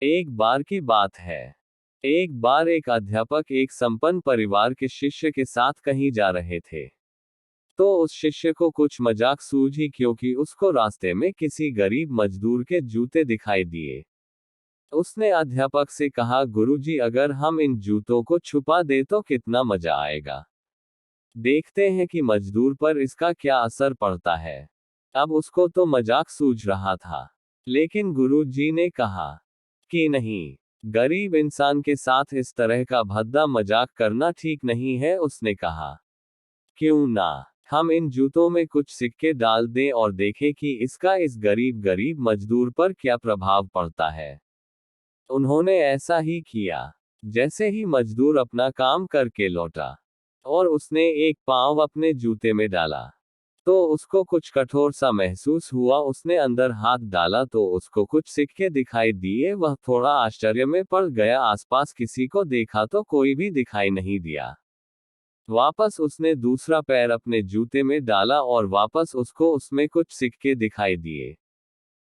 एक बार की बात है। एक बार एक अध्यापक एक संपन्न परिवार के शिष्य के साथ कहीं जा रहे थे। तो उस शिष्य को कुछ मजाक सूझी क्योंकि उसको रास्ते में किसी गरीब मजदूर के जूते दिखाई दिए। उसने अध्यापक से कहा, गुरुजी, अगर हम इन जूतों को छुपा दे तो कितना मजा आएगा। देखते हैं कि मजदूर पर इसका क्या असर पड़ता है। अब उसको तो मजाक सूझ रहा था, लेकिन गुरुजी ने कहा कि नहीं, गरीब इंसान के साथ इस तरह का भद्दा मजाक करना ठीक नहीं है। उसने कहा, क्यों ना हम इन जूतों में कुछ सिक्के डाल दें और देखें कि इसका इस गरीब गरीब मजदूर पर क्या प्रभाव पड़ता है। उन्होंने ऐसा ही किया। जैसे ही मजदूर अपना काम करके लौटा और उसने एक पांव अपने जूते में डाला, तो उसको कुछ कठोर सा महसूस हुआ। उसने अंदर हाथ डाला तो उसको कुछ सिक्के दिखाई दिए। वह थोड़ा आश्चर्य में पड़ गया। आसपास किसी को देखा तो कोई भी दिखाई नहीं दिया। वापस उसने दूसरा पैर अपने जूते में डाला और वापस उसको उसमें कुछ सिक्के दिखाई दिए।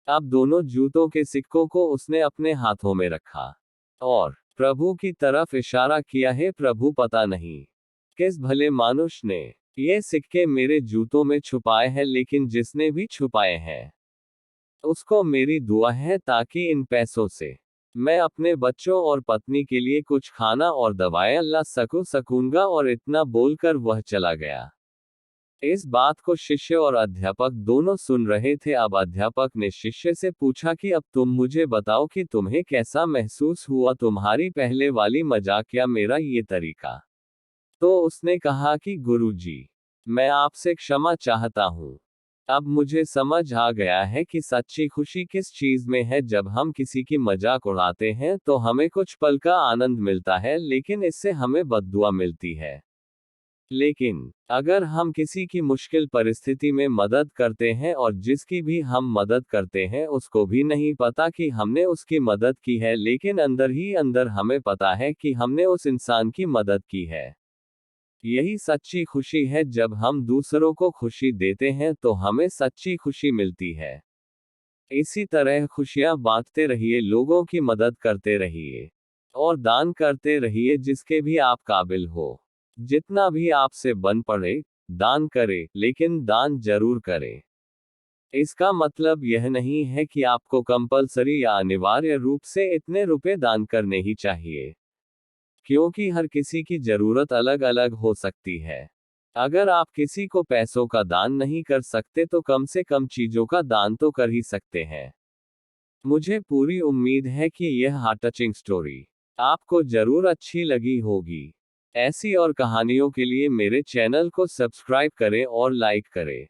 अब दोनों जूतों के सिक्कों को उसने अपने हाथों में रखा और प्रभु की तरफ इशारा किया, है प्रभु, पता नहीं किस भले मानुष ने ये सिक्के मेरे जूतों में छुपाए हैं, लेकिन जिसने भी छुपाए हैं उसको मेरी दुआ है ताकि इन पैसों से मैं अपने बच्चों और पत्नी के लिए कुछ खाना और दवाएं ला सकूंगा। और इतना बोलकर वह चला गया। इस बात को शिष्य और अध्यापक दोनों सुन रहे थे। अब अध्यापक ने शिष्य से पूछा कि अब तुम मुझे बताओ कि तुम्हें कैसा महसूस हुआ, तुम्हारी पहले वाली मजाक या मेरा ये तरीका। तो उसने कहा कि गुरुजी, मैं आपसे क्षमा चाहता हूँ। अब मुझे समझ आ गया है कि सच्ची खुशी किस चीज में है। जब हम किसी की मजाक उड़ाते हैं तो हमें कुछ पल का आनंद मिलता है, लेकिन इससे हमें बद्दुआ मिलती है। लेकिन अगर हम किसी की मुश्किल परिस्थिति में मदद करते हैं और जिसकी भी हम मदद करते हैं उसको भी नहीं पता कि हमने उसकी मदद की है, लेकिन अंदर ही अंदर हमें पता है कि हमने उस इंसान की मदद की है, यही सच्ची खुशी है। जब हम दूसरों को खुशी देते हैं तो हमें सच्ची खुशी मिलती है। इसी तरह खुशियां बांटते रहिए, लोगों की मदद करते रहिए और दान करते रहिए जिसके भी आप काबिल हो। जितना भी आपसे बन पड़े दान करें, लेकिन दान जरूर करें। इसका मतलब यह नहीं है कि आपको कंपलसरी या अनिवार्य रूप से इतने रुपए दान करने ही चाहिए, क्योंकि हर किसी की जरूरत अलग अलग हो सकती है। अगर आप किसी को पैसों का दान नहीं कर सकते तो कम से कम चीजों का दान तो कर ही सकते हैं। मुझे पूरी उम्मीद है कि यह हार्ट टचिंग स्टोरी आपको जरूर अच्छी लगी होगी। ऐसी और कहानियों के लिए मेरे चैनल को सब्सक्राइब करें और लाइक करें।